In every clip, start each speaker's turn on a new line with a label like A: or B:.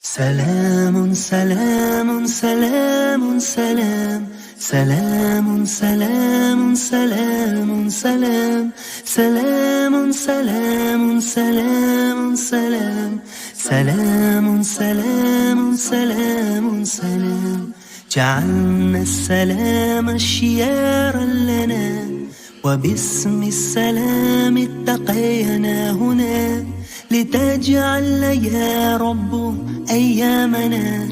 A: سلام سلام سلام سلام سلام سلام سلام سلام سلام سلام سلام سلام سلام سلام سلام سلام جعلنا السلام شيارا لنا وباسم السلام اتقينا هنا لتجعل يا رب أيامنا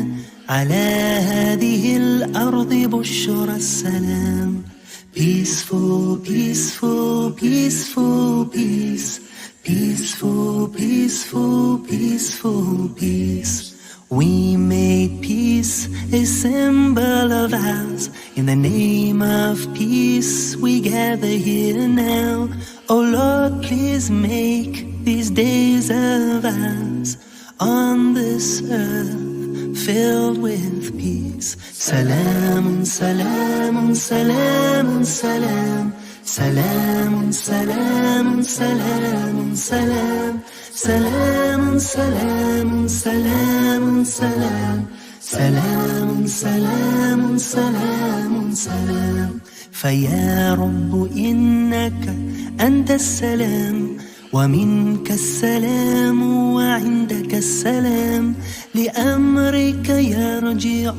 A: على هذه الأرض بشرى السلام. Peaceful, peaceful, peaceful, peace. Peaceful, peaceful, peaceful, peace. We made peace a symbol of ours. In the name of peace we gather here now. Oh Lord, please make these days of ours on this earth filled with peace. Salam, salam, salam, salam. Salam, salam, salam, salam. Salam, salam, salam, salam. Salam, salam, salam, salam. فيا رب إنك أنت السلام ومنك السلام وعندك السلام. لأمرك يرجع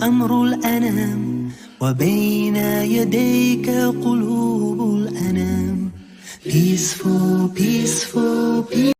A: أمر الأنام وبين يديك قلوب الأنام. Peaceful, peaceful, peaceful.